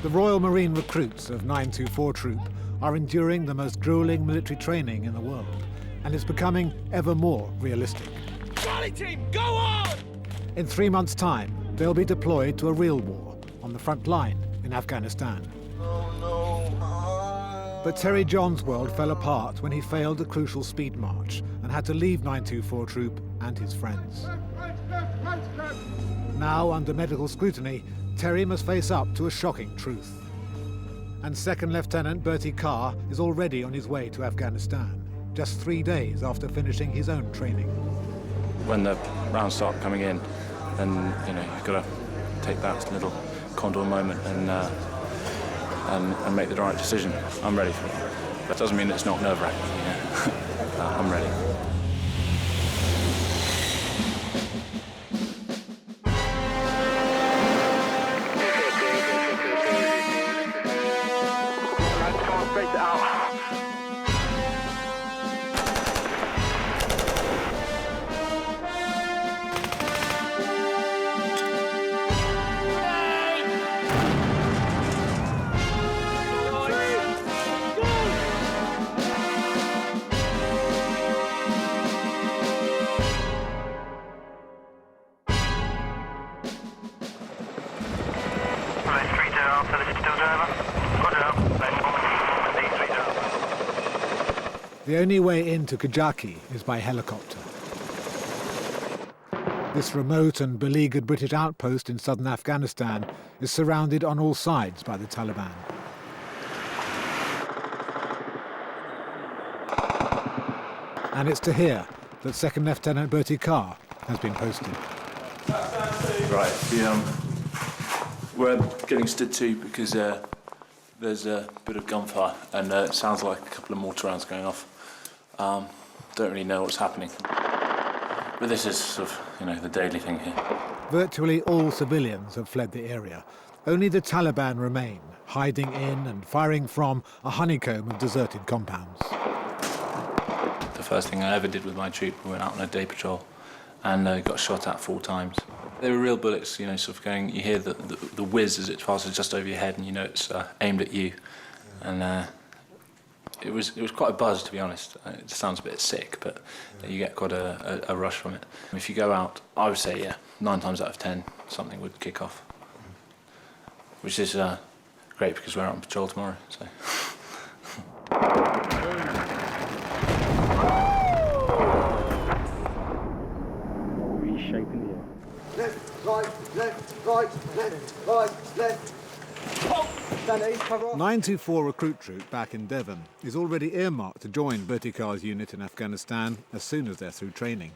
The Royal Marine recruits of 924 Troop are enduring the most gruelling military training in the world, and it's becoming ever more realistic. Charlie team, go on! In 3 months' time, they'll be deployed to a real war on the front line in Afghanistan. But Terry John's world fell apart when he failed a crucial speed march and had to leave 924 Troop and his friends. Now, under medical scrutiny, Terry must face up to a shocking truth. And Second Lieutenant Bertie Carr is already on his way to Afghanistan, just 3 days after finishing his own training. When the rounds start coming in, then you've got to take that little condor moment and make the right decision. I'm ready for it. That doesn't mean it's not nerve-wracking. I'm ready. The only way into Kajaki is by helicopter. This remote and beleaguered British outpost in southern Afghanistan is surrounded on all sides by the Taliban. And it's to here that Second Lieutenant Bertie Carr has been posted. Right, we're getting stood to because there's a bit of gunfire and it sounds like a couple of mortar rounds going off. Don't really know what's happening. But this is sort of, the daily thing here. Virtually all civilians have fled the area. Only the Taliban remain, hiding in and firing from a honeycomb of deserted compounds. The first thing I ever did with my troop, we went out on a day patrol and got shot at 4 times. They were real bullets, sort of going, you hear the whiz as it passes just over your head and it's aimed at you. And it was quite a buzz, to be honest. It sounds a bit sick, but you get quite a rush from it. If you go out, I would say, 9 times out of 10, something would kick off. Which is great because we're out on patrol tomorrow, so. Reshaping the air. Left, right, left, left. 924 Recruit Troop back in Devon is already earmarked to join Bertie Carr's unit in Afghanistan as soon as they're through training.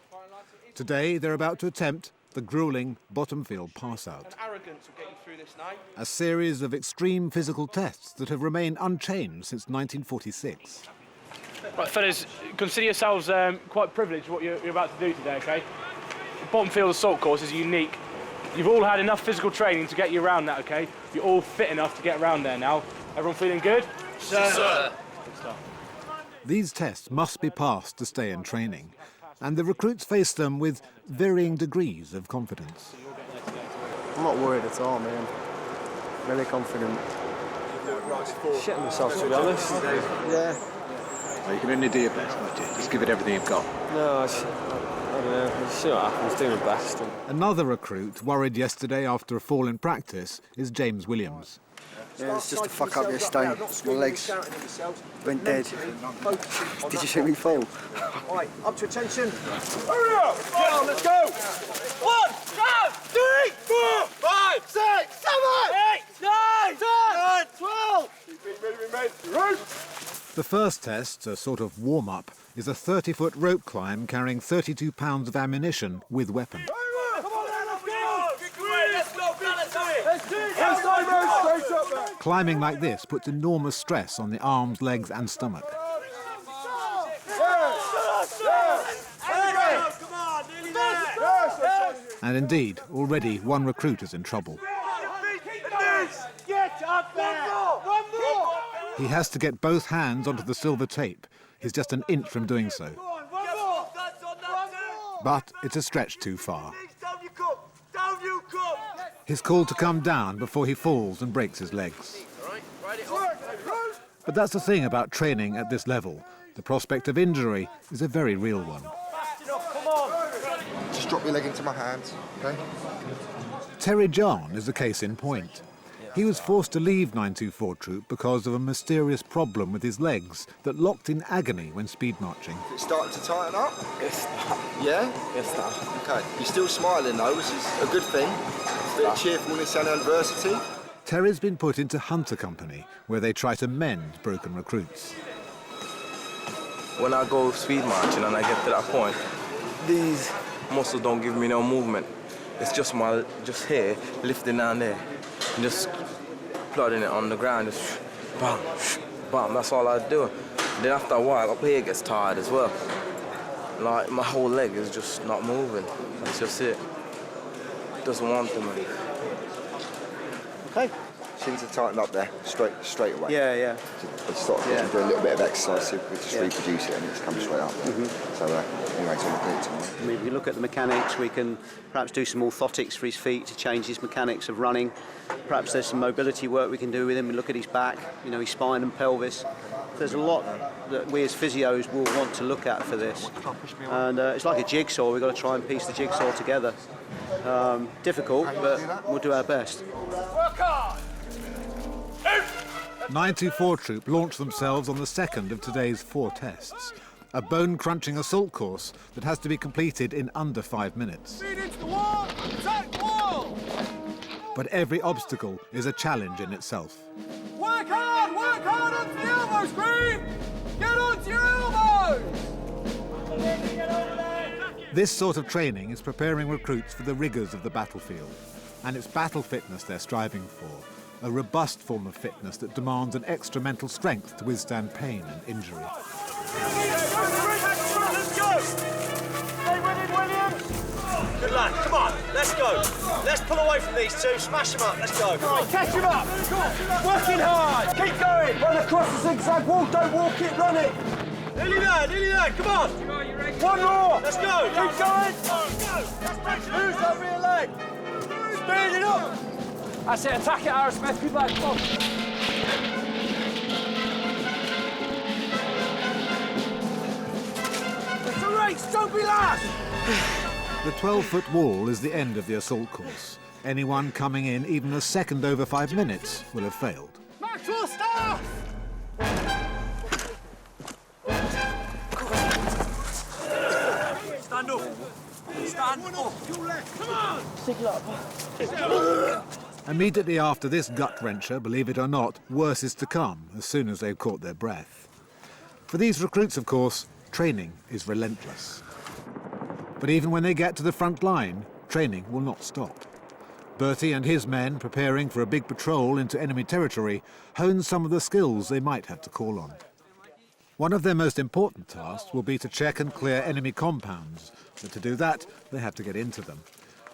Today, they're about to attempt the gruelling Bottomfield pass-out. A series of extreme physical tests that have remained unchanged since 1946. Right, fellas, consider yourselves quite privileged what you're about to do today, OK? The Bottomfield assault course is unique. You've all had enough physical training to get you around that, OK? You're all fit enough to get around there now. Everyone feeling good? Sir. Good stuff. These tests must be passed to stay in training, and the recruits face them with varying degrees of confidence. I'm not worried at all, man. Really confident. Shitting myself, to be honest. Yeah. Well, you can only do your best, won't you? Just give it everything you've got. No, I don't know. We'll see what happens. Do my best. Another recruit worried yesterday after a fall in practice is James Williams. Yeah, it's just a fuck up yesterday. My legs went dead. Did you see me fall? Right, up to attention. Hurry up! Get on, let's go! 1, 2, 3, 4, 5, 6, 7, 8, 9, 10, 12. Ready, The first test, a sort of warm-up, is a 30-foot rope climb carrying 32 pounds of ammunition with weapon. Climbing like this puts enormous stress on the arms, legs and stomach. And indeed, already one recruit is in trouble. He has to get both hands onto the silver tape. He's just an inch from doing so. But it's a stretch too far. He's called to come down before he falls and breaks his legs. But that's the thing about training at this level. The prospect of injury is a very real one. Just drop your leg into my hands, okay? Terry John is a case in point. He was forced to leave 924 Troop because of a mysterious problem with his legs that locked in agony when speed marching. It's starting to tighten up? It's not. Yeah? It's not. Okay. You're still smiling though, which is a good thing. A bit of cheerfulness and adversity. Terry's been put into Hunter Company, where they try to mend broken recruits. When I go speed marching and I get to that point, these muscles don't give me no movement. It's just here, lifting down there, and just plodding it on the ground, just bam, bam, that's all I do. Then after a while, up here gets tired as well. Like, my whole leg is just not moving. That's just it. Doesn't want to move. Okay. Seems to tighten up there, straight away. Yeah. Just start do a little bit of exercise, we just reproduce it and it's come straight up. So anyway, it's all good tomorrow. I mean, if we look at the mechanics, we can perhaps do some orthotics for his feet to change his mechanics of running. Perhaps there's some mobility work we can do with him. We look at his back, you know, his spine and pelvis. There's a lot that we as physios will want to look at for this. And it's like a jigsaw. We've got to try and piece the jigsaw together. Difficult, but we'll do our best. Work hard! 924 Troop launched themselves on the second of today's 4 tests. A bone-crunching assault course that has to be completed in under 5 minutes. Feet into the wall! Attack the wall! But every obstacle is a challenge in itself. Work hard onto the elbows, Green! Get onto your elbows! This sort of training is preparing recruits for the rigours of the battlefield. And it's battle fitness they're striving for. A robust form of fitness that demands an extra mental strength to withstand pain and injury. Let's go! Stay with it, Williams! Good lad, come on, let's go. Let's pull away from these two, smash them up, let's go. Come on, catch him up! Working hard! Keep going! Run across the zigzag wall, don't walk it, run it! Nearly there, come on! One more! Let's go! Keep going! Lose that rear leg! Speed it up! That's it, attack it, Aaron Smith, good lad, come on. It's a race, don't be last! The 12-foot wall is the end of the assault course. Anyone coming in even a second over 5 minutes will have failed. Maxwell, stop! Stand up! Stand up! Come on! Immediately after this gut-wrencher, believe it or not, worse is to come as soon as they've caught their breath. For these recruits, of course, training is relentless. But even when they get to the front line, training will not stop. Bertie and his men, preparing for a big patrol into enemy territory, hone some of the skills they might have to call on. One of their most important tasks will be to check and clear enemy compounds, but to do that, they have to get into them.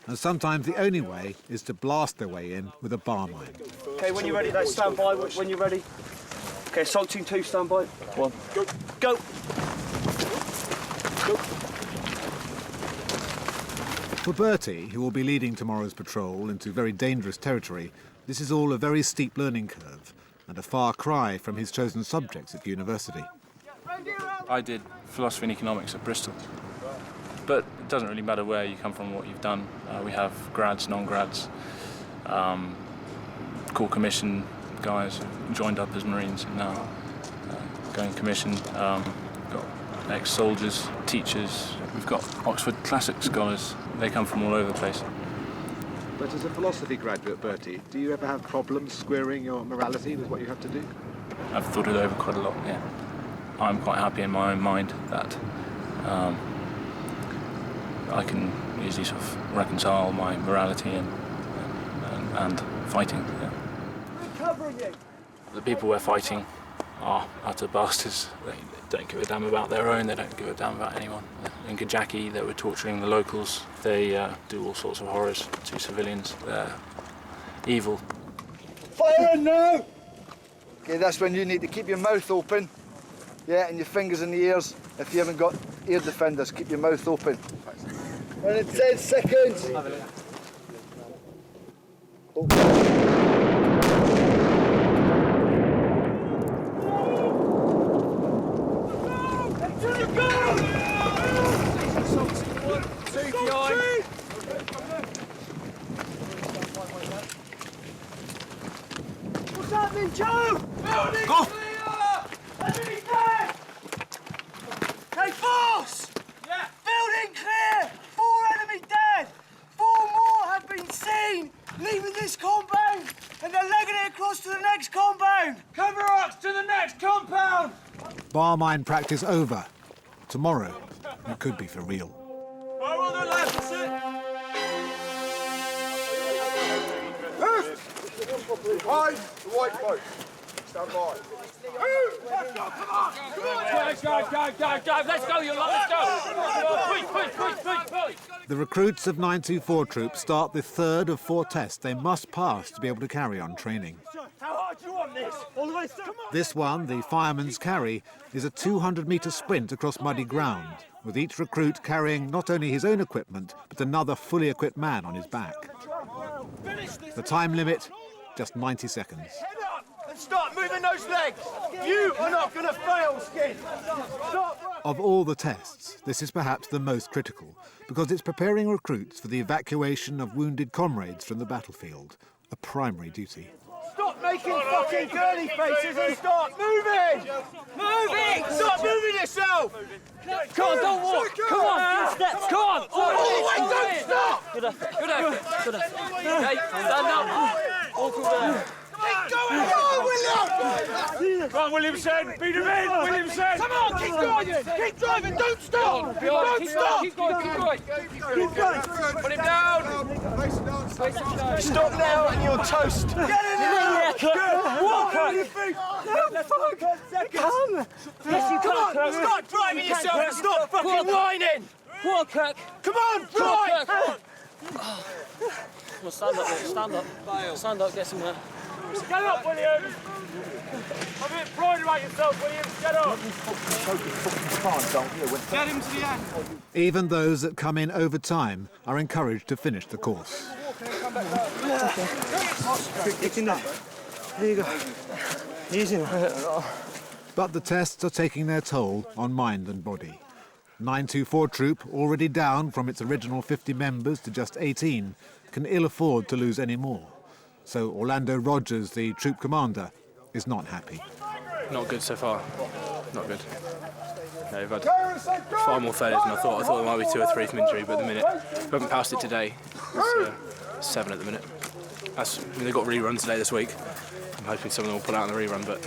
And sometimes the only way is to blast their way in with a bar mine. Okay, when you're ready, let's stand by. When you're ready. Okay, assault team 2, stand by. 1. Go. Go. Go. For Bertie, who will be leading tomorrow's patrol into very dangerous territory, this is all a very steep learning curve and a far cry from his chosen subjects at university. I did philosophy and economics at Bristol. But it doesn't really matter where you come from, what you've done. We have grads, non-grads, Corps Commission guys who joined up as Marines and now going commission. Got ex-soldiers, teachers. We've got Oxford Classic scholars. They come from all over the place. But as a philosophy graduate, Bertie, do you ever have problems squaring your morality with what you have to do? I've thought it over quite a lot, yeah. I'm quite happy in my own mind that I can easily sort of reconcile my morality and fighting. Yeah. The people we're fighting are utter bastards. They don't give a damn about their own, they don't give a damn about anyone. In Kajaki, they were torturing the locals. They do all sorts of horrors to civilians. They're evil. Fire now! Okay, that's when you need to keep your mouth open. Yeah, and your fingers in the ears. If you haven't got ear defenders, keep your mouth open. And in 10 seconds. Bar mine practice over. Tomorrow, it could be for real. Right, well done, lads. That's it. Behind the white boat. Stand by. Go, let's go, you lot, let's go! Push! The recruits of 924 Troop start the third of 4 tests they must pass to be able to carry on training. How hard do you want this? All the way through. This one, the Fireman's Carry, is a 200-metre sprint across muddy ground, with each recruit carrying not only his own equipment, but another fully equipped man on his back. The time limit, just 90 seconds. Head up and start moving those legs. You are not going to fail, Skin. Stop. Of all the tests, this is perhaps the most critical, because it's preparing recruits for the evacuation of wounded comrades from the battlefield, a primary duty. Stop making fucking girly faces and start moving! Moving! Stop moving yourself! Come on, don't walk! Come on, steps, come on! All the way, don't stop! Good effort. Okay, stand up. All through there. Keep going! Go, William! Come on, Williamson, beat him in, Williamson! Come on, keep driving! Keep driving, don't stop! Don't stop! Keep going! Keep going! Put him down! Stop now and you're toast! Get in there! Walk on your feet! No, fuck! Come! Come on, start driving yourself and stop fucking whining! Walk, Kirk! Come on, drive! Well, stand up, mate. Stand up, get somewhere. Get up, William! I'm a bit pride about yourself, William. Get up! Get him to the end. Even those that come in over time are encouraged to finish the course. There you go. Easy. But the tests are taking their toll on mind and body. 924 Troop, already down from its original 50 members to just 18, can ill afford to lose any more. So Orlando Rogers, the troop commander, is not happy. Not good so far. Not good. No, we've had far more failures than I thought. I thought there might be 2 or 3 from injury, but at the minute, we haven't passed it today. It's 7 at the minute. They've got reruns today this week. I'm hoping some of them will put out in the rerun, but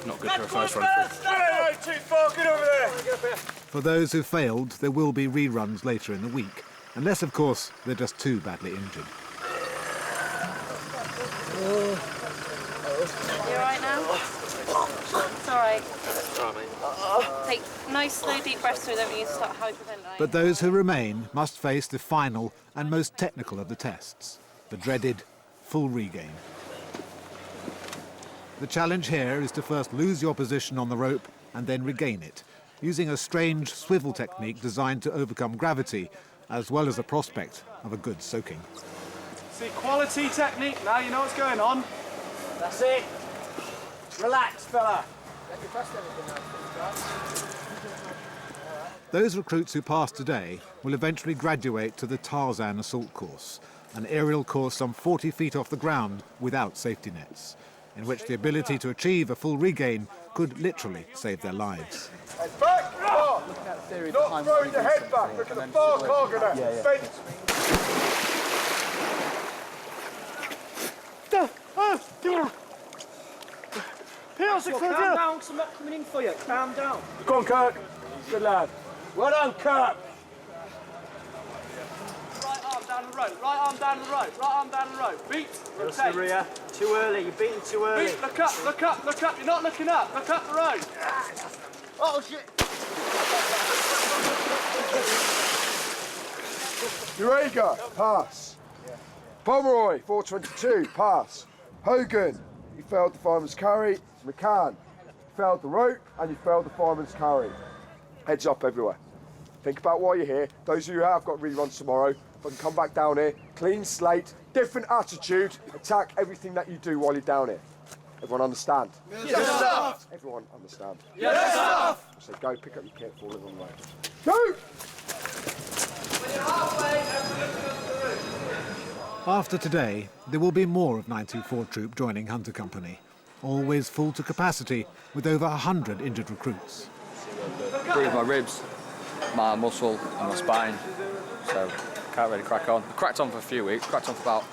not good for a first run through. Too far, get over there! For those who failed, there will be reruns later in the week, unless, of course, they're just too badly injured. You alright now? It's alright. Take nice, slow, deep breaths through them and you start hyperventilating. But those who remain must face the final and most technical of the tests, the dreaded full regain. The challenge here is to first lose your position on the rope and then regain it, using a strange swivel technique designed to overcome gravity, as well as the prospect of a good soaking. See, quality technique, now you know what's going on. That's it. Relax, fella. Those recruits who pass today will eventually graduate to the Tarzan assault course, an aerial course some 40 feet off the ground without safety nets, in which the ability to achieve a full regain could literally save their lives. Head back! Not throwing the head back. Look at the far cargo there. Bend. Calm down, because I'm not coming in for you. Calm down. Go on, Kirk. Good lad. Well done, Kirk. Right arm down the rope, right arm down the rope, right arm down the rope. Beat, rotate. Maria. Too early. You're beating too early. Beat, look up, look up, look up. You're not looking up. Look up the rope. Oh, shit. Urega, pass. Pomeroy, 422, pass. Hogan, you failed the fireman's carry. McCann, you failed the rope and you failed the fireman's carry. Heads up everywhere. Think about why you're here. Those of you who have got reruns tomorrow, but come back down here, clean slate, different attitude, attack everything that you do while you're down here. Everyone understand? Yes, sir. Everyone understand? Yes, sir. So go pick up your kit, fall in on the way. Go! After today, there will be more of 924 Troop joining Hunter Company, always full to capacity with over 100 injured recruits. Bruised my ribs, my muscle and my spine, so can't really crack on. I cracked on for a few weeks, cracked on for about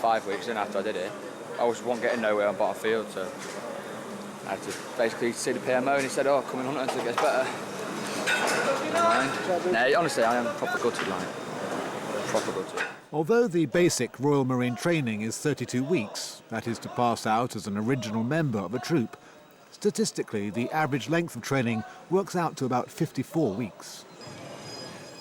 5 weeks, then after I did it, I wasn't getting nowhere on battlefield, so I had to basically see the PMO and he said, oh, come in, Hunter, until it gets better. No, honestly, I am proper gutted, like. Proper gutted. Although the basic Royal Marine training is 32 weeks, that is to pass out as an original member of a troop, statistically the average length of training works out to about 54 weeks.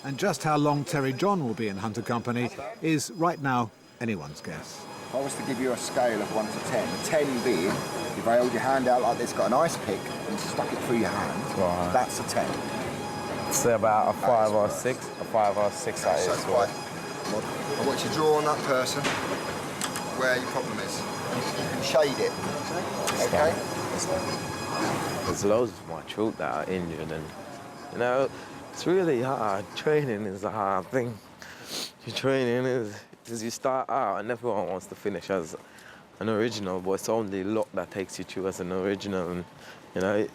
And just how long Terry John will be in Hunter Company is, right now, anyone's guess. If I was to give you a scale of 1 to 10, 10 being, if I hold your hand out like this, got an ice pick, and stuck it through your hand, Right. that's a 10. Say about a 5 or a 6. A 5 or a 6 that So is. it's quite. I want you to draw on that person where your problem is. You can shade it. Okay? There's loads of my troop that are injured, and you know, it's really hard. Training is a hard thing. Your training is you start out and everyone wants to finish as an original, but it's only luck that takes you through as an original, and you know,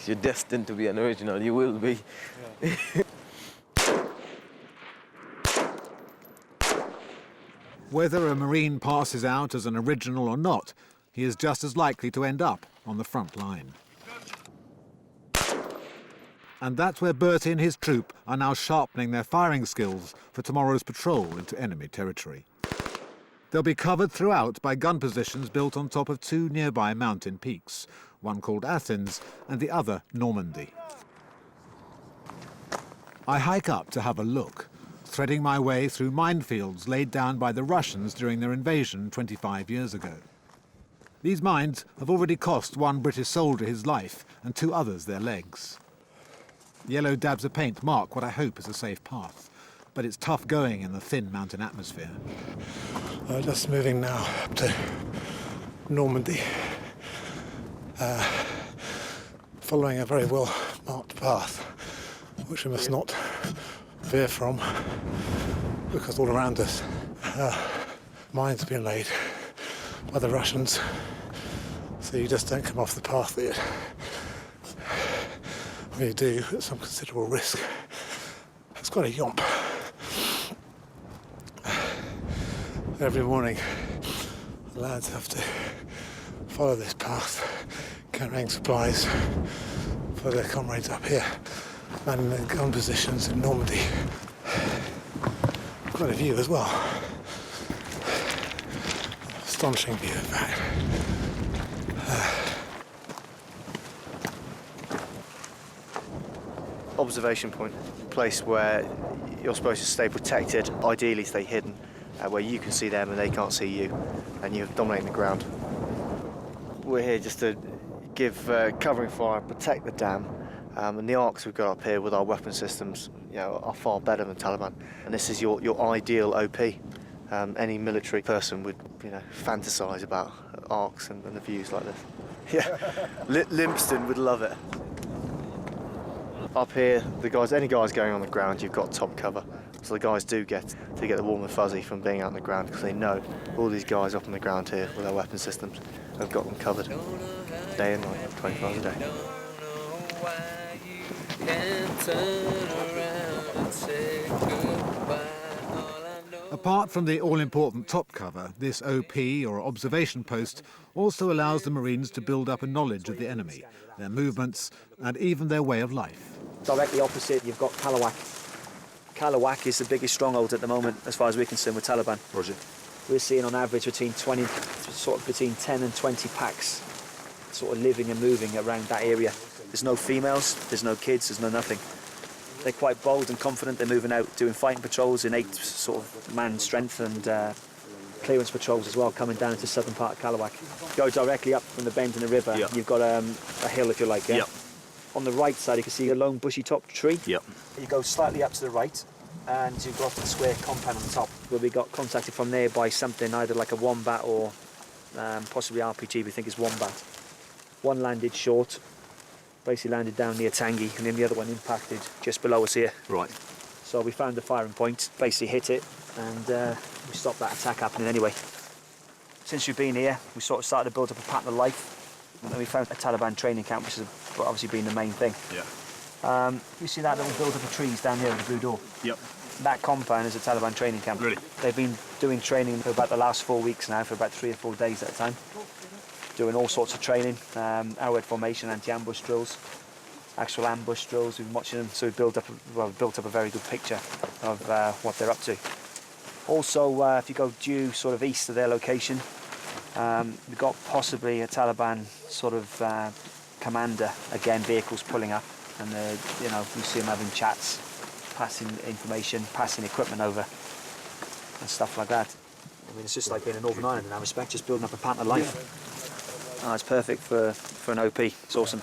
you're destined to be an original. You will be. Yeah. Whether a Marine passes out as an original or not, he is just as likely to end up on the front line. And that's where Bertie and his troop are now sharpening their firing skills for tomorrow's patrol into enemy territory. They'll be covered throughout by gun positions built on top of 2 nearby mountain peaks, one called Athens and the other Normandy. I hike up to have a look, threading my way through minefields laid down by the Russians during their invasion 25 years ago. These mines have already cost 1 British soldier his life and 2 others their legs. Yellow dabs of paint mark what I hope is a safe path, but it's tough going in the thin mountain atmosphere. Just moving now up to Normandy, following a very well marked path, which we must not veer from, because all around us mines have been laid by the Russians, so you just don't come off the path that when you do, at some considerable risk. It's quite a yomp. Every morning the lads have to follow this path, carrying supplies for their comrades up here, and in gun positions in Normandy. Quite a view as well. Astonishing view, in fact. Observation point, place where you're supposed to stay protected, ideally stay hidden, where you can see them and they can't see you, and you're dominating the ground. We're here just to give covering fire, protect the dam, and the arcs we've got up here with our weapon systems, you know, are far better than Taliban. And this is your ideal OP. Any military person would, you know, fantasise about arcs and the views like this. Yeah, Limpston would love it. Up here, any guys going on the ground, you've got top cover. So the guys do get the warm and fuzzy from being out on the ground, because they know all these guys up on the ground here with their weapon systems have got them covered day and night, 24 hours a day. Apart from the all-important top cover, this OP, or observation post, also allows the Marines to build up a knowledge of the enemy, their movements, and even their way of life. Directly opposite, you've got Kalawak. Kalawak is the biggest stronghold at the moment, as far as we're concerned, with Taliban. Roger. We're seeing on average between 10 and 20 packs sort of living and moving around that area. There's no females, there's no kids, there's no nothing. They're quite bold and confident. They're moving out doing fighting patrols in 8 sort of man strength and clearance patrols as well, coming down into the southern part of Kalawak. Go directly up from the bend in the river. Yep. You've got a hill, if you like. Yeah? Yep. On the right side, you can see a lone bushy top tree. Yep. You go slightly up to the right, and you've got a square compound on the top, where we got contacted from there by something either like a wombat or possibly RPG. We think is wombat. One landed short, basically landed down near Tangi, and then the other one impacted just below us here. Right. So we found the firing point, basically hit it, and we stopped that attack happening anyway. Since we've been here, we sort of started to build up a pattern of life, and then we found a Taliban training camp, which has obviously been the main thing. Yeah. You see that little build-up of trees down there with the blue door? Yep. That compound is a Taliban training camp. Really? They've been doing training for about the last 4 weeks now, for about 3 or 4 days at a time. doing all sorts of training, arrowhead formation, anti-ambush drills, actual ambush drills. We've been watching them, so we've built up a very good picture of what they're up to. Also, if you go due sort of east of their location, we've got possibly a Taliban sort of commander, again, vehicles pulling up, and you know, you see them having chats, passing information, passing equipment over, and stuff like that. I mean, it's just like being in Northern Ireland in that respect, just building up a pattern of life. Oh, it's perfect for an OP. It's awesome.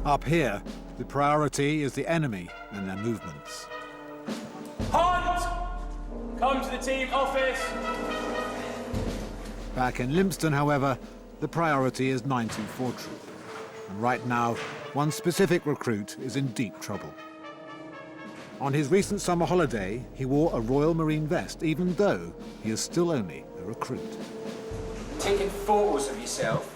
Up here, the priority is the enemy and their movements. Hunt! Come to the team office. Back in Lympston, however, the priority is 924 Troop. And right now, one specific recruit is in deep trouble. On his recent summer holiday, he wore a Royal Marine vest, even though he is still only a recruit. Taking photos of yourself,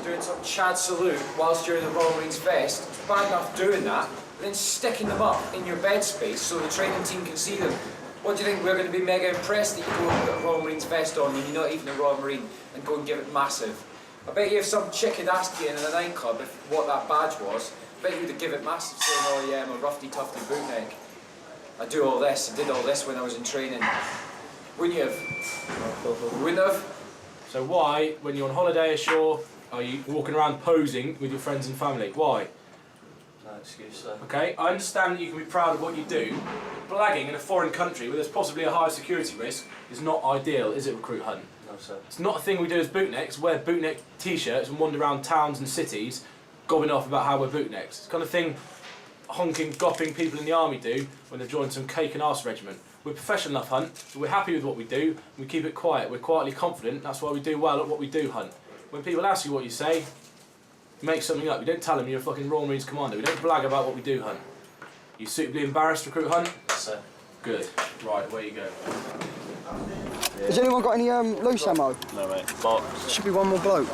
doing some Chad salute whilst you're in the Royal Marines vest, it's bad enough doing that, but then sticking them up in your bed space so the training team can see them. What do you think, we're going to be mega impressed that you go and put a Royal Marines vest on and you're not even a Royal Marine and go and give it massive? I bet you if some chick had asked you in a nightclub what that badge was, I bet you would have given it massive, saying, oh yeah, I'm a roughy tufty bootneck. I do all this, I did all this when I was in training. Wouldn't you have? You wouldn't have? So why, when you're on holiday ashore, are you walking around posing with your friends and family? Why? No excuse, sir. Okay, I understand that you can be proud of what you do. Blagging in a foreign country where there's possibly a higher security risk is not ideal, is it, Recruit Hunt? No, sir. It's not a thing we do as bootnecks, wear bootneck t-shirts and wander around towns and cities gobbing off about how we're bootnecks. It's the kind of thing honking, gopping people in the army do when they've joined some cake and arse regiment. We're professional enough, Hunt, so we're happy with what we do, and we keep it quiet. We're quietly confident, that's why we do well at what we do, Hunt. When people ask you what you say, you make something up. You don't tell them you're a fucking Royal Marines Commando. We don't brag about what we do, Hunt. You suitably embarrassed, Recruit Hunt? Yes, sir. Good. Right, where you go. Has anyone got any loose ammo? No, mate. Box. Should be one more bloke.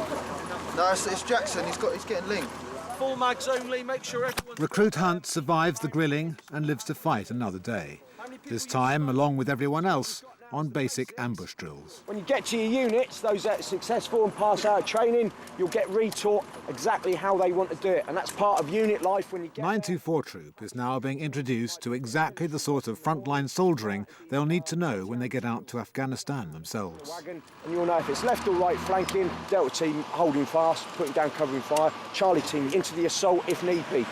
No, it's Jackson. He's getting linked. Full mags only. Make sure everyone. Recruit Hunt survives the grilling and lives to fight another day. This time, along with everyone else, on basic ambush drills. When you get to your units, those that are successful and pass out of training, you'll get retaught exactly how they want to do it, and that's part of unit life when you get 924 Troop is now being introduced to exactly the sort of frontline soldiering they'll need to know when they get out to Afghanistan themselves. wagon, and you'll know if it's left or right flanking, Delta team holding fast, putting down covering fire, Charlie team into the assault if need be.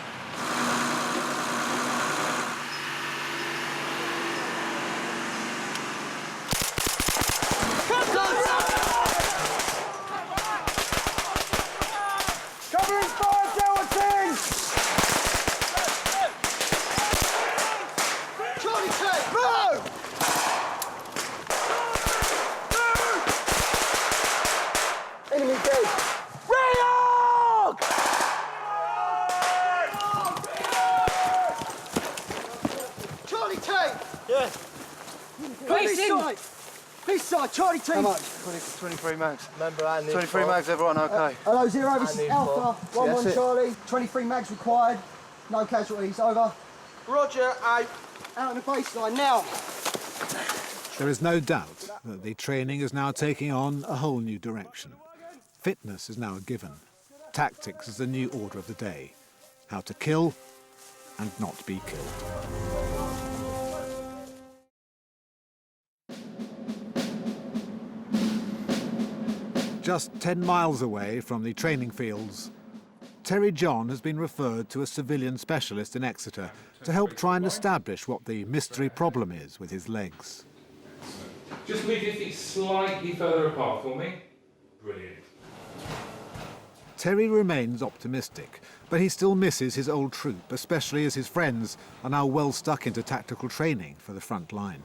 This side, Charlie team. How much? 23 mags. Remember, I need 23 mags, everyone, okay. Hello, Zero, this is Alpha. 1-1 it. Charlie. 23 mags required. No casualties, over. Roger, out. Out on the baseline now. There is no doubt that the training is now taking on a whole new direction. Fitness is now a given. Tactics is the new order of the day. How to kill and not be killed. Just 10 miles away from the training fields, Terry John has been referred to a civilian specialist in Exeter to help try and establish what the mystery problem is with his legs. Just move your feet slightly further apart for me. Brilliant. Terry remains optimistic, but he still misses his old troop, especially as his friends are now well stuck into tactical training for the front line.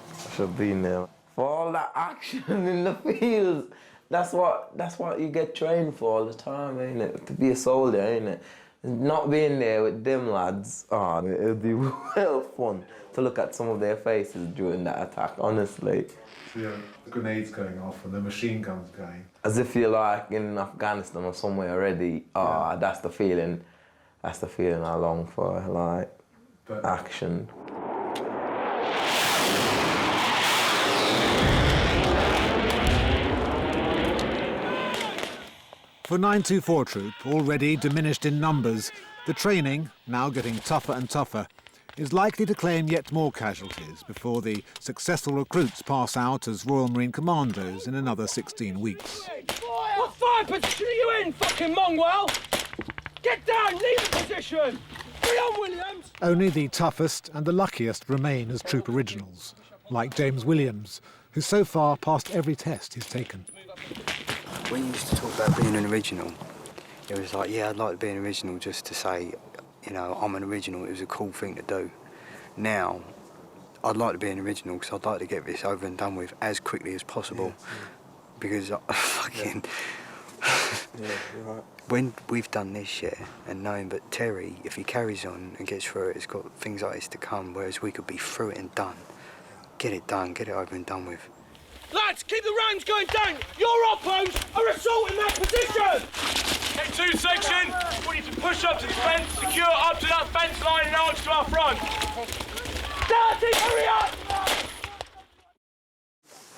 I should have been there. For all that action in the field, that's what you get trained for all the time, ain't it? To be a soldier, ain't it? Not being there with them lads, it'll be well fun to look at some of their faces during that attack, honestly. So, yeah, the grenades going off and the machine guns going. As if you're like in Afghanistan or somewhere already. That's the feeling I long for, like, action. For 924 Troop, already diminished in numbers, the training, now getting tougher and tougher, is likely to claim yet more casualties before the successful recruits pass out as Royal Marine Commandos in another 16 weeks. What fire position are you in, fucking Mongwell? Get down, leave the position! Bring on, Williams! Only the toughest and the luckiest remain as troop originals, like James Williams, who so far passed every test he's taken. When you used to talk about being an original, it was like, yeah, I'd like to be an original just to say, you know, I'm an original, it was a cool thing to do. Now, I'd like to be an original because I'd like to get this over and done with as quickly as possible. Because fucking... you're right. When we've done this shit, and knowing that Terry, if he carries on and gets through it, has got things like this to come, whereas we could be through it and done. Get it done, get it over and done with. Lads, keep the rounds going down! Your oppos are assaulting that position! K2 section, I want you to push up to the fence, secure up to that fence line and arch to our front. Dirty, hurry up!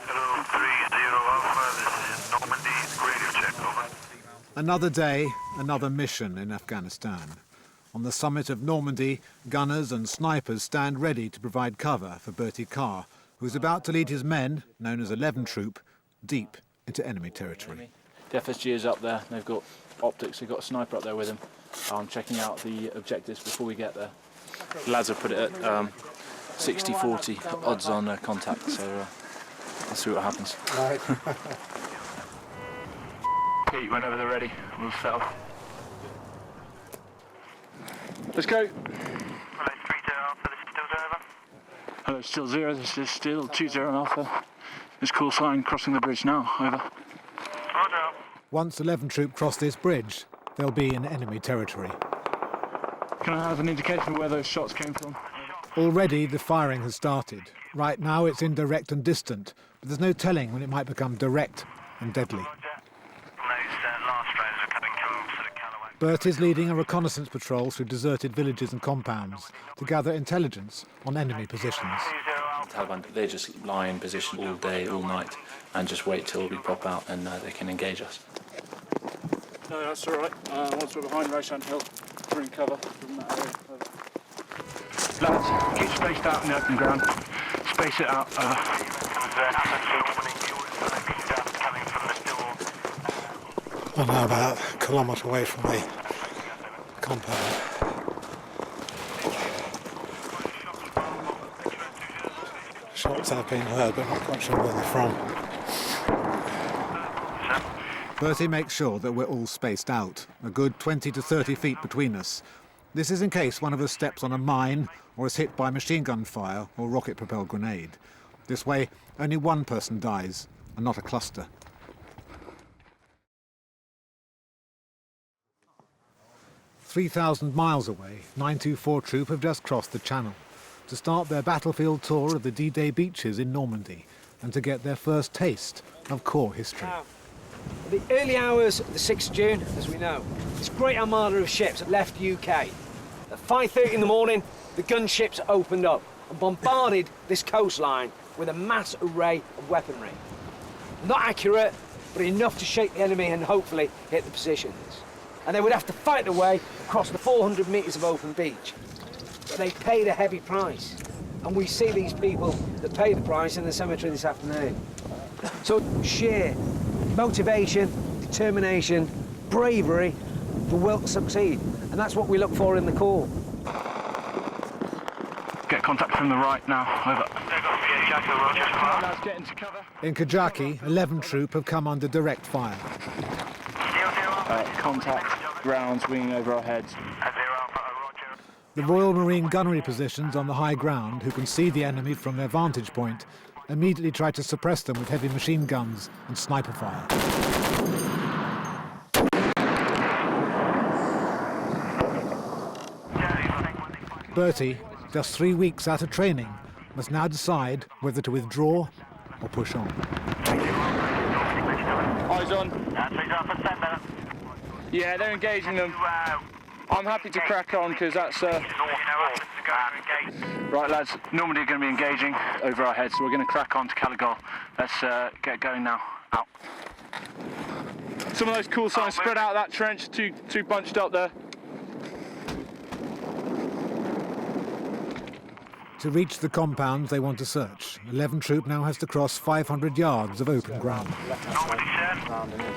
Hello, 30 Alpha, this is Normandy, radio check, over. Another day, another mission in Afghanistan. On the summit of Normandy, gunners and snipers stand ready to provide cover for Bertie Carr, who's about to lead his men, known as 11 Troop, deep into enemy territory. The FSG is up there, they've got optics, they've got a sniper up there with him. I'm checking out the objectives before we get there. The lads have put it at 60-40 odds on contact, so let's see what happens. Right. Pete, whenever they're ready, we'll set up. Let's go. Hello, still 0, this is still 20 Alpha. This call sign crossing the bridge now, over. Once 11 Troop cross this bridge, they'll be in enemy territory. Can I have an indication of where those shots came from? Already the firing has started. Right now it's indirect and distant, but there's no telling when it might become direct and deadly. Bert is leading a reconnaissance patrol through deserted villages and compounds to gather intelligence on enemy positions. The Taliban, they just lie in position all day, all night, and just wait till we pop out and they can engage us. No, that's all right. Once we're behind Roshan Hill, we're in cover from that area. Lads, keep spaced out in the open ground. Space it out. We're now about a kilometre away from the compound. Shots have been heard, but not quite sure where they're from. Bertie makes sure that we're all spaced out, a good 20 to 30 feet between us. This is in case one of us steps on a mine or is hit by machine gun fire or rocket-propelled grenade. This way, only one person dies, and not a cluster. 3,000 miles away, 924 Troop have just crossed the Channel to start their battlefield tour of the D-Day beaches in Normandy and to get their first taste of Corps history. The early hours of the 6th of June, as we know, this great armada of ships left UK. At 5:30 in the morning, the gunships opened up and bombarded this coastline with a mass array of weaponry. Not accurate, but enough to shake the enemy and hopefully hit the positions. And they would have to fight their way across the 400 metres of open beach. But they paid a heavy price. And we see these people that pay the price in the cemetery this afternoon. So sheer motivation, determination, bravery, the will to succeed. And that's what we look for in the Corps. Get contact from the right now, over. Lads, get into cover. In Kajaki, 11 Troop have come under direct fire. Contact, grounds winging over our heads. The Royal Marine gunnery positions on the high ground, who can see the enemy from their vantage point, immediately try to suppress them with heavy machine guns and sniper fire. Bertie, just 3 weeks out of training, must now decide whether to withdraw or push on. Eyes on. Yeah, they're engaging them. I'm happy to crack on because that's... Right, lads, Normandy are going to be engaging over our heads, so we're going to crack on to Caligol. Let's get going now. Out. Some of those call signs spread out of that trench, two bunched up there. To reach the compounds they want to search, 11 Troop now has to cross 500 yards of open ground.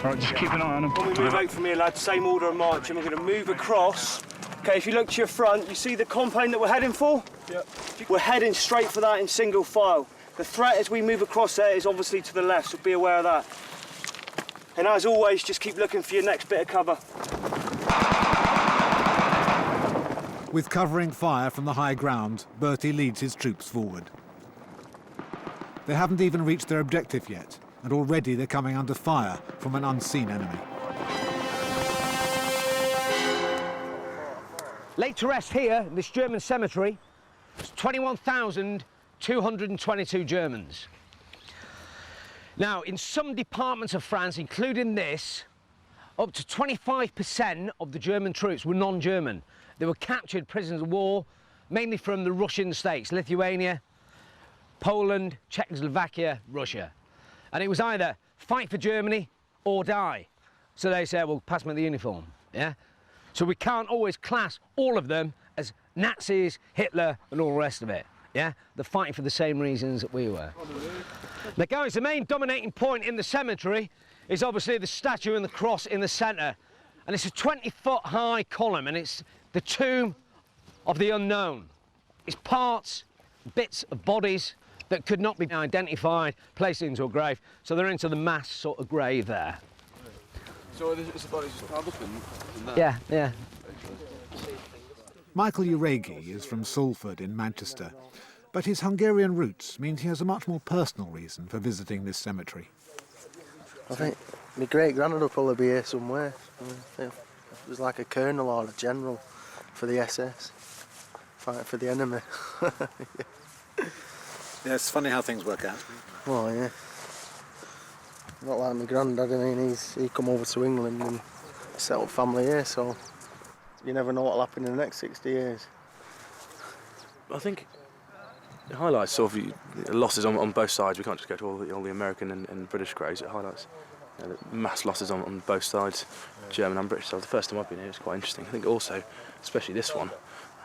Right, just keep an eye on them. When we move out from here, lads, same order of march, and we're going to move across. Okay, if you look to your front, you see the compound that we're heading for? Yep. We're heading straight for that in single file. The threat as we move across there is obviously to the left, so be aware of that. And as always, just keep looking for your next bit of cover. With covering fire from the high ground, Bertie leads his troops forward. They haven't even reached their objective yet, and already they're coming under fire from an unseen enemy. Laid to rest here in this German cemetery, it's 21,222 Germans. Now, in some departments of France, including this, up to 25% of the German troops were non-German. They were captured prisoners of war, mainly from the Russian states, Lithuania, Poland, Czechoslovakia, Russia. And it was either fight for Germany or die. So they said, well, pass me the uniform, yeah? So we can't always class all of them as Nazis, Hitler, and all the rest of it, yeah? They're fighting for the same reasons that we were. Now, guys, the main dominating point in the cemetery is obviously the statue and the cross in the centre. And it's a 20-foot high column, and it's the tomb of the unknown. It's parts, bits of bodies that could not be identified, placed into a grave, so they're into the mass sort of grave there. So it's the bodies just piled up in there? Yeah, yeah. Michael Uregi is from Salford in Manchester, but his Hungarian roots means he has a much more personal reason for visiting this cemetery. I think my great-granddad will probably be here somewhere. It was like a colonel or a general for the SS, fighting for the enemy. Yeah, it's funny how things work out. Well, yeah. Not like my granddad, I mean, he come over to England and set up family here, so you never know what'll happen in the next 60 years. I think it highlights sort of losses on both sides. We can't just go to all the American and British graves. It highlights the mass losses on both sides, German and British. So the first time I've been here, it's quite interesting. I think also, especially this one,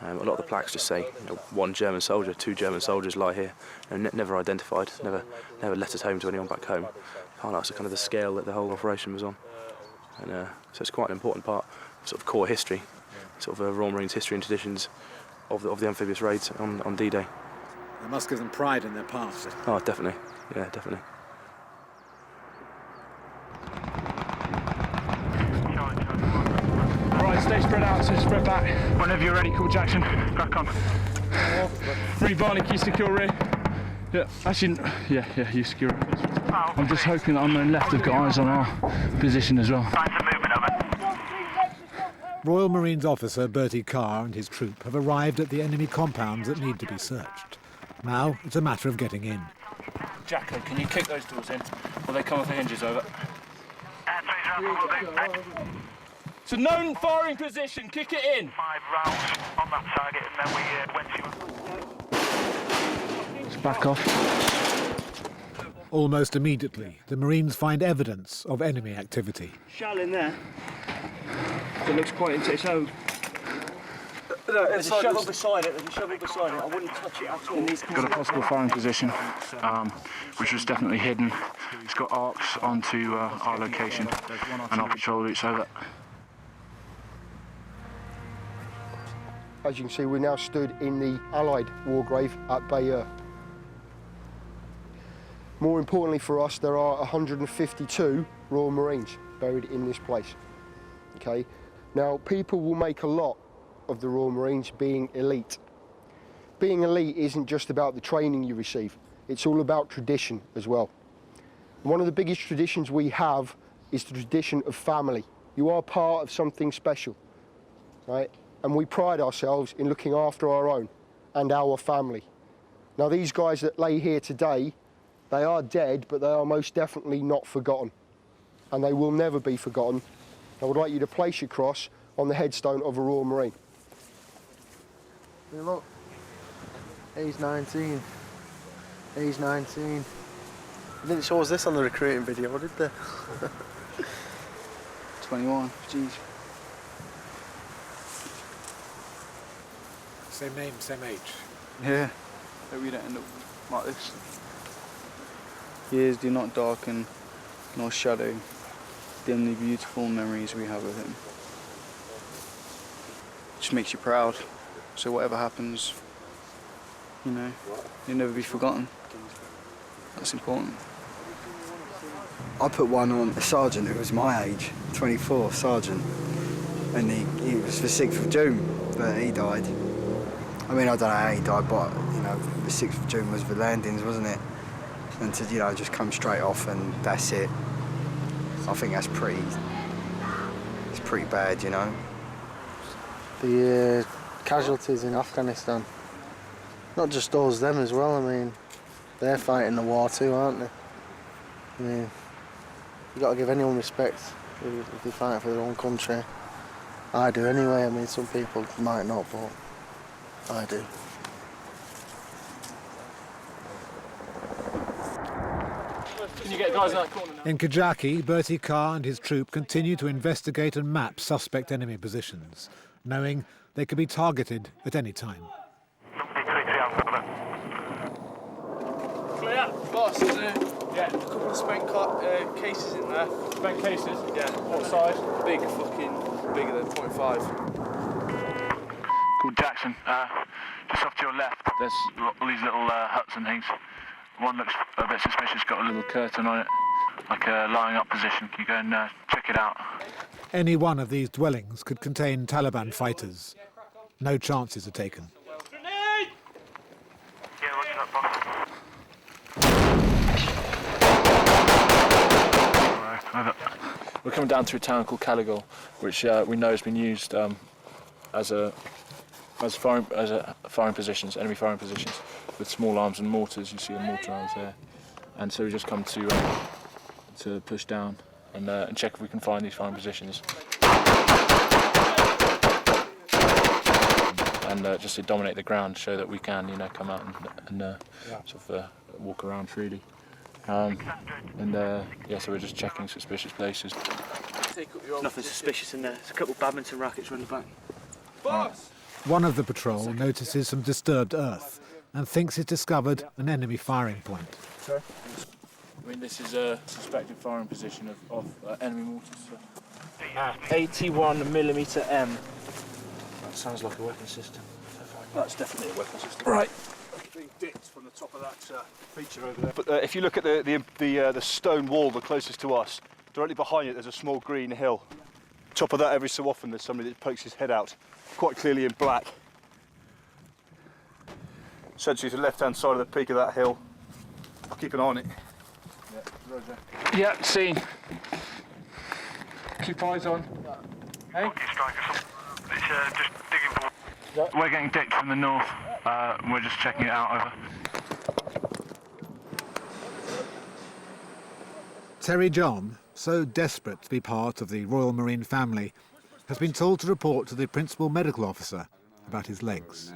a lot of the plaques just say, one German soldier, two German soldiers lie here, never identified, never letters home to anyone back home. It highlights the kind of the scale that the whole operation was on, and so it's quite an important part of sort of core history, sort of Royal Marines history and traditions of the amphibious raids on D-Day. It must give them pride in their past. Oh, definitely, yeah, definitely. Right, stay spread out, so spread back. Whenever you're ready, call Jackson. Crack on. Reed Barney, you secure rear. Yeah, actually, yeah, you secure it. I'm just hoping that unknown left have got eyes on our position as well. Royal Marines officer Bertie Carr and his troop have arrived at the enemy compounds that need to be searched. Now it's a matter of getting in. Jacko, can you kick those doors in? Will they come off the hinges, over? It's a known firing position, kick it in! 5 rounds on that target, and then we went to... Let's back off. Almost immediately, the Marines find evidence of enemy activity. Shell in there. It looks quite intense. So, there's a shovel beside it. There's a shovel beside it. I wouldn't touch it at all. Got a possible firing position, which was definitely hidden. It's got arcs onto our location and our patrol routes, over. As you can see, we're now stood in the Allied war grave at Bayeux. More importantly for us, there are 152 Royal Marines buried in this place. Okay, now people will make a lot of the Royal Marines being elite. Being elite isn't just about the training you receive, it's all about tradition as well. And one of the biggest traditions we have is the tradition of family. You are part of something special, right? And we pride ourselves in looking after our own and our family. Now these guys that lay here today, they are dead, but they are most definitely not forgotten. And they will never be forgotten. I would like you to place your cross on the headstone of a Royal Marine. Hey, look, he's 19. He's 19. They didn't show us this on the recruiting video, did they? 21, jeez. Same name, same age. Yeah, hope we don't end up like this. Years do not darken, nor shadow dim the beautiful memories we have of him. Just makes you proud. So whatever happens, you know, you'll never be forgotten. That's important. I put one on a sergeant who was my age, 24, sergeant, and he was the 6th of June, but he died. I mean, I don't know how he died, but, you know, the 6th of June was the landings, wasn't it? And to, you know, just come straight off and that's it. I think that's it's pretty bad, you know. The casualties in Afghanistan, not just us, them as well. I mean, they're fighting the war too, aren't they? I mean, you got to give anyone respect if they fight for their own country. I do anyway. I mean, some people might not, but I do. Can you get guys in that corner now? In Kajaki, Bertie Carr and his troop continue to investigate and map suspect enemy positions, knowing they could be targeted at any time. Clear. Boss, there's a couple of spent cases in there. Spent cases? Yeah. What size? Big, fucking bigger than .5. Called Jackson. Just off to your left, there's all these little huts and things. One looks a bit suspicious, got a little curtain on it, like a lying up position. Can you go and check it out? Any one of these dwellings could contain Taliban fighters. No chances are taken. We're coming down through a town called Caligal, which we know has been used as firing positions, enemy firing positions, with small arms and mortars. You see a mortar arms there, and so we just come to push down and check if we can find these firing positions, and just to dominate the ground, show that we can, you know, come out and sort of walk around freely. So we're just checking suspicious places. Nothing suspicious in there. There's a couple of badminton rackets around the back. Boss! One of the patrol notices some disturbed earth and thinks it's discovered an enemy firing point. Sorry? I mean, this is a suspected firing position of enemy mortars. 81mm M. That sounds like a weapon system. That's definitely a weapon system. Right. Being dipped from the top of that feature over there. But if you look at the stone wall, the closest to us, directly behind it, there's a small green hill. Top of that, every so often, there's somebody that pokes his head out, quite clearly in black. Essentially, to the left-hand side of the peak of that hill. I'll keep an eye on it. Yeah, roger. Yeah, seen. Keep eyes on. Hey? Just digging for... We're getting dipped from the north. We're just checking it out, over. Terry John, so desperate to be part of the Royal Marine family, has been told to report to the principal medical officer about his legs.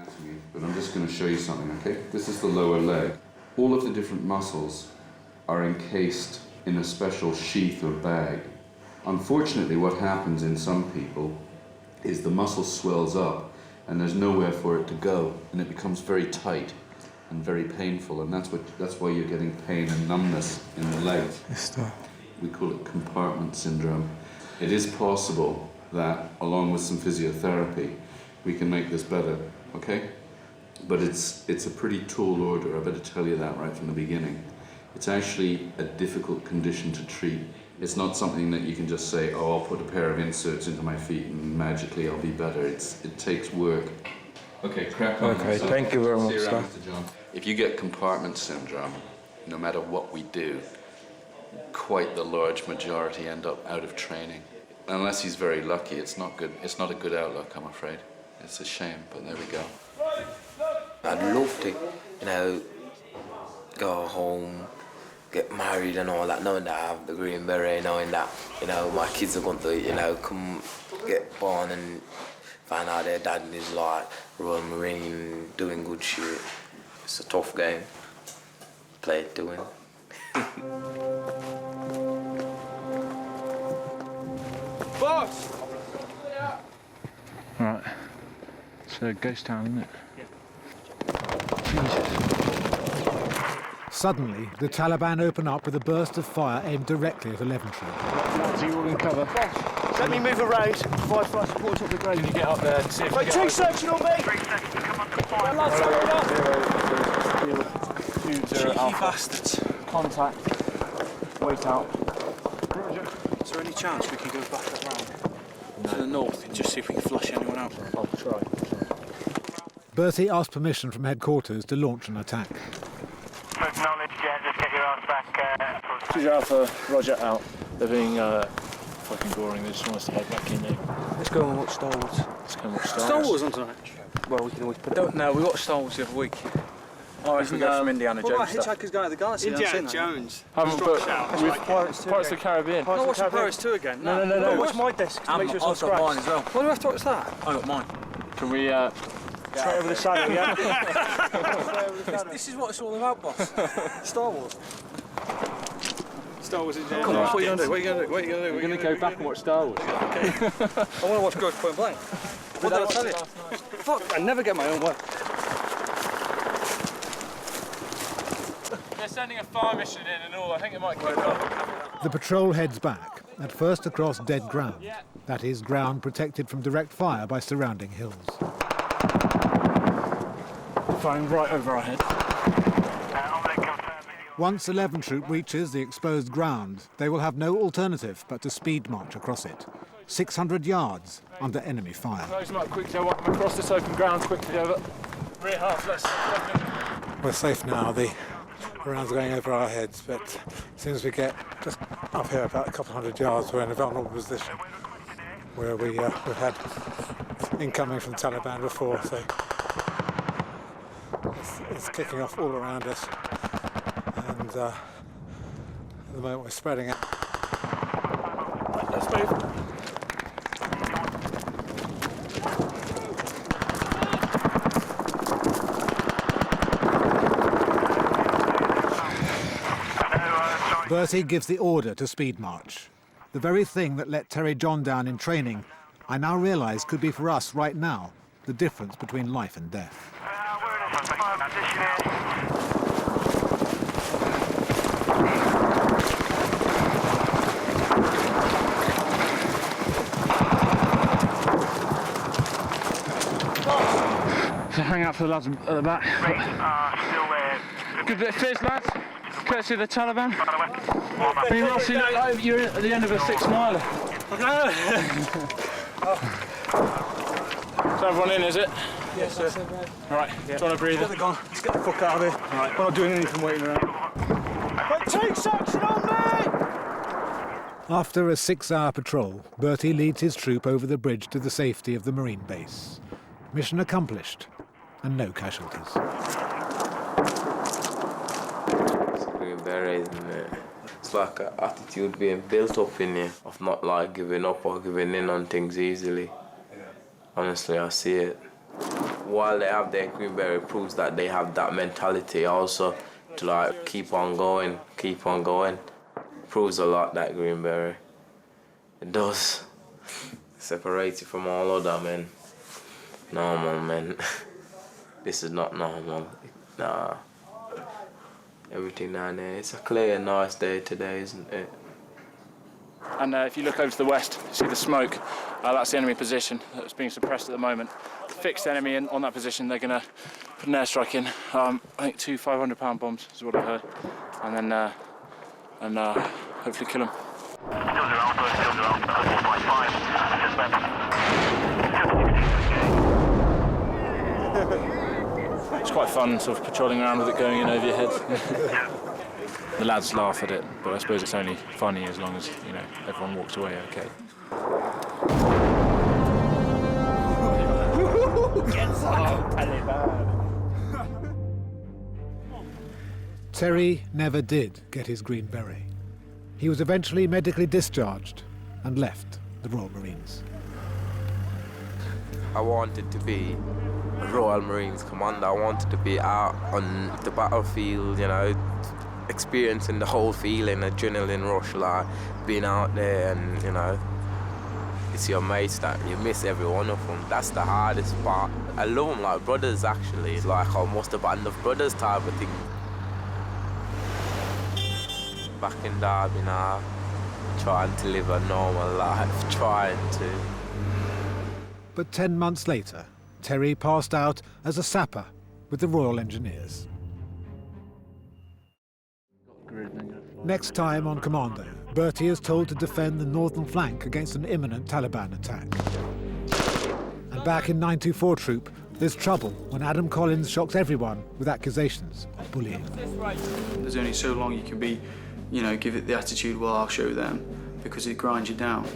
But I'm just going to show you something, okay? This is the lower leg. All of the different muscles are encased in a special sheath or bag. Unfortunately, what happens in some people is the muscle swells up and there's nowhere for it to go, and it becomes very tight and very painful, and that's why you're getting pain and numbness in the legs. We call it compartment syndrome. It is possible that, along with some physiotherapy, we can make this better, okay? But it's a pretty tall order, I better tell you that right from the beginning. It's actually a difficult condition to treat. It's not something that you can just say, oh, I'll put a pair of inserts into my feet and magically I'll be better. It takes work. Okay, crack on. Okay, thank you very much, See you around, sir. Mr. John. If you get compartment syndrome, no matter what we do, quite the large majority end up out of training. Unless he's very lucky, it's not good. It's not a good outlook, I'm afraid. It's a shame, but there we go. I'd love to, you know, go home, get married and all that, knowing that I have the green beret, knowing that, you know, my kids are going to, you know, come get born and find out their dad is like Royal Marine, doing good shit. It's a tough game. Play it to win. Right. It's a ghost town, isn't it? Suddenly, the Taliban open up with a burst of fire aimed directly at 11 Troop. So you're all in cover. Let me move around. Provide fire support up the ground. Can you get up there and see if you Wait, get 2 over? section on me! 3 seconds to come under fire. Cheeky bastards. Contact. Wait out. Is there any chance we can go back around to the north and just see if we can flush anyone out? I'll try. Bertie asked permission from headquarters to launch an attack. Acknowledge, just get your ass back. Roger Alpha, Roger out. They're being fucking boring. They just want us to head back in there. Let's go and watch Star Wars. Let's go and watch Star Wars. Star Wars on tonight? Well, we can always put it. No, we watched Star Wars the other week. Oh, if we go from Indiana Jones. What about Hitchhiker's Guide to the Galaxy? Indiana Jones. Haven't but with Pirates of the Caribbean. Not watching Pirates 2 again. No. Watch my disc to make sure it's not I've got mine scratched. as well. Why do we have to watch that? I got mine. Can we Straight over the saddle, yeah? This is what it's all about, boss. Star Wars. Star Wars in Come on, what are you going to do? What are you going to do? What are you going to do? We're going to go back and watch Star Wars. Okay. I want to watch Ghost Point Blank. What did I tell you? Fuck, I never get my own way. They're sending a fire mission in and all. I think it might kick off. The patrol heads back, at first across dead ground. That is, ground protected from direct fire by surrounding hills. Firing right over our head. Once 11 Troop reaches the exposed ground, they will have no alternative but to speed march across it. 600 yards under enemy fire. Close them up quickly. I want them across this open ground quickly over. Rear half, let's. We're safe now. The rounds are going over our heads, but as soon as we get just up here about a couple hundred yards, we're in a vulnerable position where we've had incoming from the Taliban before, so it's kicking off all around us, and at the moment we're spreading out. Right, let's move. Bertie gives the order to speed march. The very thing that let Terry John down in training, I now realise could be for us right now the difference between life and death. So hang out for the lads at the back. Good bit of fizz, lads. Courtesy of the Taliban. I mean, Ross, you look like you're at the end of a 6-miler. Is everyone in, is it? Yes, sir. All right, do you want to breathe? Let's get the fuck out of here. All right. We're not doing anything waiting around. Wait, 2 section on me! After a 6-hour patrol, Bertie leads his troop over the bridge to the safety of the Marine base. Mission accomplished, and no casualties. Berets, isn't it? It's like an attitude being built up in you of not like giving up or giving in on things easily. Honestly, I see it. While they have their Green Beret, it proves that they have that mentality also to like keep on going. Proves a lot, that Green Beret. It does. Separate you from all other men. Normal men. This is not normal. Nah. Everything down there. It's a clear, nice day today, isn't it? And if you look over to the west, you see the smoke. That's the enemy position that's being suppressed at the moment. The fixed enemy on that position, they're going to put an airstrike in. I think 2 500-pound bombs is what I heard. And then hopefully kill them. It's quite fun sort of patrolling around with it going in over your head. The lads laugh at it, but I suppose it's only funny as long as, you know, everyone walks away okay. Terry never did get his Green Beret. He was eventually medically discharged and left the Royal Marines. I wanted to be a Royal Marines Commando. I wanted to be out on the battlefield, you know, experiencing the whole feeling, adrenaline rush, like being out there, and you know, it's your mates that you miss every one of them. That's the hardest part. I love them like brothers, actually. It's like almost a band of brothers type of thing. Back in Derby now, trying to live a normal life, trying to. But 10 months later, Terry passed out as a sapper with the Royal Engineers. Next time on Commando, Bertie is told to defend the northern flank against an imminent Taliban attack. And back in 924 Troop, there's trouble when Adam Collins shocks everyone with accusations of bullying. There's only so long you can be, give it the attitude, well, I'll show them, because it grinds you down.